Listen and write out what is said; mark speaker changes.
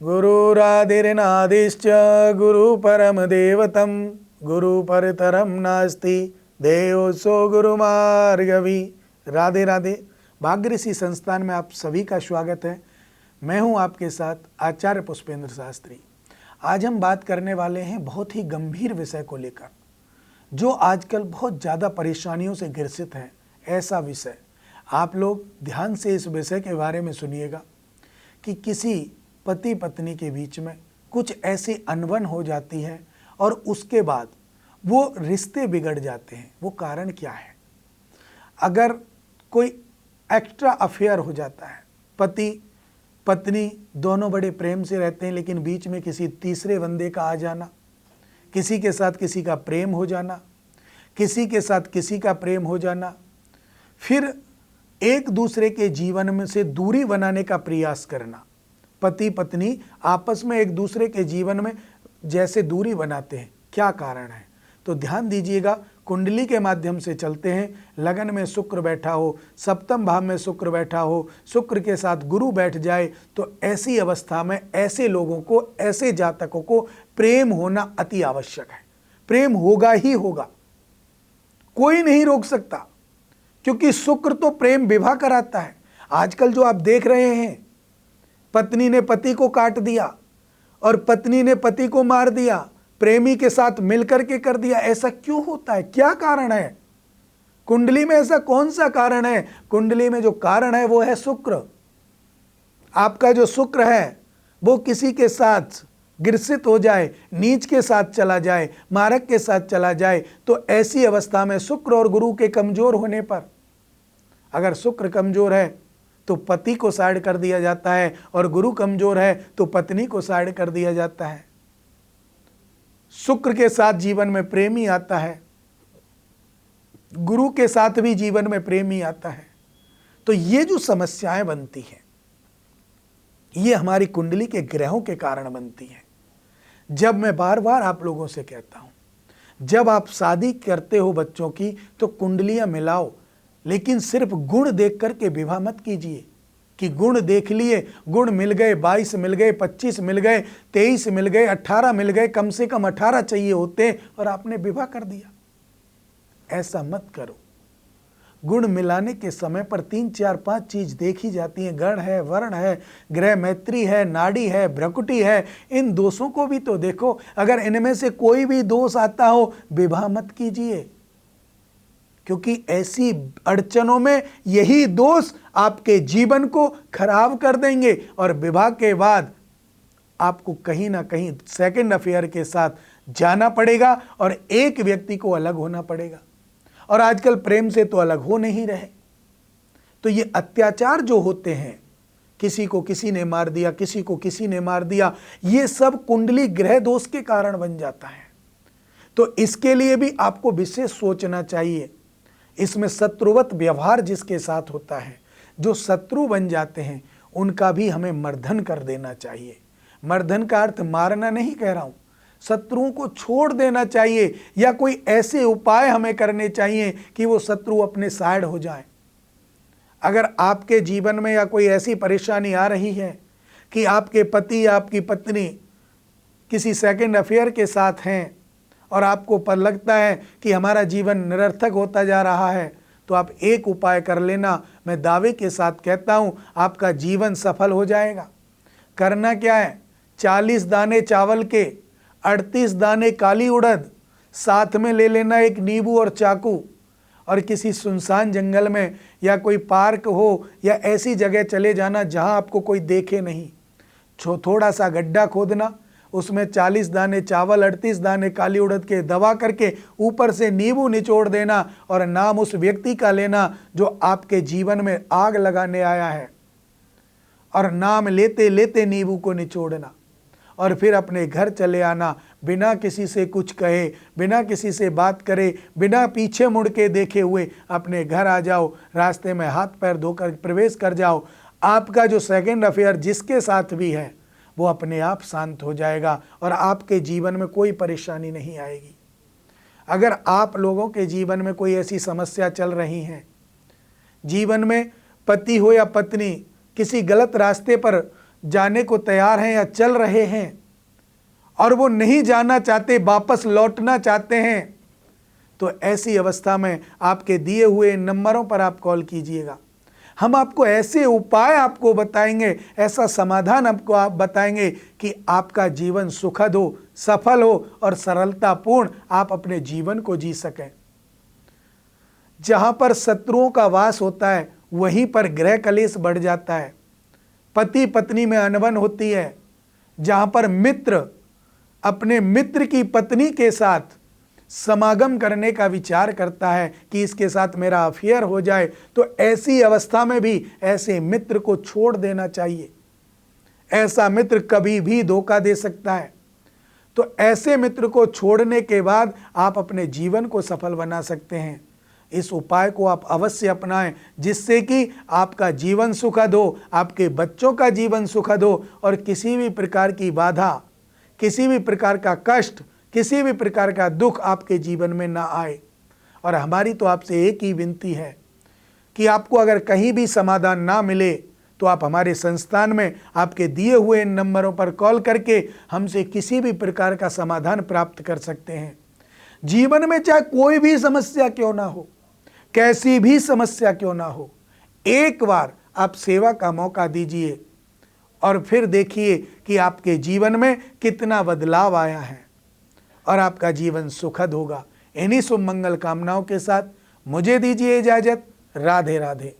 Speaker 1: गुरुरादिर्नादिश्च गुरु परम देवतम गुरु परतरम नास्ति देवोसो गुरुमार्गवी। राधे राधे। भाग्यऋषि संस्थान में आप सभी का स्वागत है। मैं हूं आपके साथ आचार्य पुष्पेंद्र शास्त्री। आज हम बात करने वाले हैं बहुत ही गंभीर विषय को लेकर, जो आजकल बहुत ज़्यादा परेशानियों से ग्रसित है। ऐसा विषय, आप लोग ध्यान से इस विषय के बारे में सुनिएगा कि किसी पति पत्नी के बीच में कुछ ऐसी अनबन हो जाती है और उसके बाद वो रिश्ते बिगड़ जाते हैं। वो कारण क्या है? अगर कोई एक्स्ट्रा अफेयर हो जाता है, पति पत्नी दोनों बड़े प्रेम से रहते हैं, लेकिन बीच में किसी तीसरे बंदे का आ जाना, किसी के साथ किसी का प्रेम हो जाना, किसी के साथ किसी का प्रेम हो जाना, फिर एक दूसरे के जीवन में से दूरी बनाने का प्रयास करना। पति पत्नी आपस में एक दूसरे के जीवन में जैसे दूरी बनाते हैं, क्या कारण है? तो ध्यान दीजिएगा, कुंडली के माध्यम से चलते हैं। लगन में शुक्र बैठा हो, सप्तम भाव में शुक्र बैठा हो, शुक्र के साथ गुरु बैठ जाए, तो ऐसी अवस्था में ऐसे लोगों को, ऐसे जातकों को प्रेम होना अति आवश्यक है। प्रेम होगा ही होगा, कोई नहीं रोक सकता, क्योंकि शुक्र तो प्रेम विवाह कराता है। आजकल जो आप देख रहे हैं, पत्नी ने पति को काट दिया और पत्नी ने पति को मार दिया, प्रेमी के साथ मिलकर के कर दिया। ऐसा क्यों होता है? क्या कारण है? कुंडली में ऐसा कौन सा कारण है? कुंडली में जो कारण है वो है शुक्र। आपका जो शुक्र है वो किसी के साथ ग्रसित हो जाए, नीच के साथ चला जाए, मारक के साथ चला जाए, तो ऐसी अवस्था में शुक्र और गुरु के कमजोर होने पर, अगर शुक्र कमजोर है तो पति को साइड कर दिया जाता है, और गुरु कमजोर है तो पत्नी को साइड कर दिया जाता है। शुक्र के साथ जीवन में प्रेमी आता है, गुरु के साथ भी जीवन में प्रेमी आता है। तो ये जो समस्याएं बनती हैं, ये हमारी कुंडली के ग्रहों के कारण बनती हैं। जब मैं बार बार आप लोगों से कहता हूं, जब आप शादी करते हो बच्चों की, तो कुंडलियां मिलाओ, लेकिन सिर्फ गुण देख करके विवाह मत कीजिए कि गुण देख लिए, गुण मिल गए, 22 मिल गए, 25 मिल गए, 23 मिल गए, 18 मिल गए, कम से कम 18 चाहिए होते और आपने विवाह कर दिया। ऐसा मत करो। गुण मिलाने के समय पर 3, 4, 5 चीज देखी जाती हैं। गण है, वर्ण है, ग्रह मैत्री है, नाड़ी है, भ्रकुटी है। इन दोषों को भी तो देखो। अगर इनमें से कोई भी दोष आता हो, विवाह मत कीजिए, क्योंकि ऐसी अड़चनों में यही दोष आपके जीवन को खराब कर देंगे, और विवाह के बाद आपको कहीं ना कहीं सेकंड अफेयर के साथ जाना पड़ेगा और एक व्यक्ति को अलग होना पड़ेगा। और आजकल प्रेम से तो अलग हो नहीं रहे। तो ये अत्याचार जो होते हैं, किसी को किसी ने मार दिया, किसी को किसी ने मार दिया, ये सब कुंडली ग्रह दोष के कारण बन जाता है। तो इसके लिए भी आपको विशेष सोचना चाहिए। इसमें शत्रुवत व्यवहार जिसके साथ होता है, जो शत्रु बन जाते हैं, उनका भी हमें मर्दन कर देना चाहिए। मर्दन का अर्थ मारना नहीं कह रहा हूं, शत्रुओं को छोड़ देना चाहिए, या कोई ऐसे उपाय हमें करने चाहिए कि वो शत्रु अपने साइड हो जाए। अगर आपके जीवन में या कोई ऐसी परेशानी आ रही है कि आपके पति या आपकी पत्नी किसी सेकंड अफेयर के साथ हैं, और आपको पर लगता है कि हमारा जीवन निरर्थक होता जा रहा है, तो आप एक उपाय कर लेना। मैं दावे के साथ कहता हूं, आपका जीवन सफल हो जाएगा। करना क्या है? 40 दाने चावल के, 38 दाने काली उड़द, साथ में ले लेना एक नींबू और चाकू, और किसी सुनसान जंगल में या कोई पार्क हो या ऐसी जगह चले जाना जहां आपको कोई देखे नहीं। थोड़ा सा गड्ढा खोदना, उसमें 40 दाने चावल, 38 दाने काली उड़द के दबा करके ऊपर से नींबू निचोड़ देना, और नाम उस व्यक्ति का लेना जो आपके जीवन में आग लगाने आया है, और नाम लेते लेते नींबू को निचोड़ना, और फिर अपने घर चले आना, बिना किसी से कुछ कहे, बिना किसी से बात करे, बिना पीछे मुड़ के देखे हुए अपने घर आ जाओ। रास्ते में हाथ पैर धोकर प्रवेश कर जाओ। आपका जो सेकंड अफेयर जिसके साथ भी है, वो अपने आप शांत हो जाएगा और आपके जीवन में कोई परेशानी नहीं आएगी। अगर आप लोगों के जीवन में कोई ऐसी समस्या चल रही है, जीवन में पति हो या पत्नी किसी गलत रास्ते पर जाने को तैयार हैं या चल रहे हैं और वो नहीं जाना चाहते, वापस लौटना चाहते हैं, तो ऐसी अवस्था में आपके दिए हुए नंबरों पर आप कॉल कीजिएगा। हम आपको ऐसे उपाय आपको बताएंगे, ऐसा समाधान आपको आप बताएंगे कि आपका जीवन सुखद हो, सफल हो और सरलतापूर्ण आप अपने जीवन को जी सकें। जहां पर शत्रुओं का वास होता है वहीं पर गृह कलेश बढ़ जाता है, पति पत्नी में अनबन होती है। जहां पर मित्र अपने मित्र की पत्नी के साथ समागम करने का विचार करता है कि इसके साथ मेरा अफेयर हो जाए, तो ऐसी अवस्था में भी ऐसे मित्र को छोड़ देना चाहिए। ऐसा मित्र कभी भी धोखा दे सकता है। तो ऐसे मित्र को छोड़ने के बाद आप अपने जीवन को सफल बना सकते हैं। इस उपाय को आप अवश्य अपनाएं, जिससे कि आपका जीवन सुखद हो, आपके बच्चों का जीवन सुखद हो और किसी भी प्रकार की बाधा, किसी भी प्रकार का कष्ट, किसी भी प्रकार का दुख आपके जीवन में ना आए। और हमारी तो आपसे एक ही विनती है कि आपको अगर कहीं भी समाधान ना मिले तो आप हमारे संस्थान में आपके दिए हुए नंबरों पर कॉल करके हमसे किसी भी प्रकार का समाधान प्राप्त कर सकते हैं। जीवन में चाहे कोई भी समस्या क्यों ना हो, कैसी भी समस्या क्यों ना हो, एक बार आप सेवा का मौका दीजिए और फिर देखिए कि आपके जीवन में कितना बदलाव आया है और आपका जीवन सुखद होगा। इन्हीं शुभ मंगल कामनाओं के साथ मुझे दीजिए इजाजत। राधे राधे।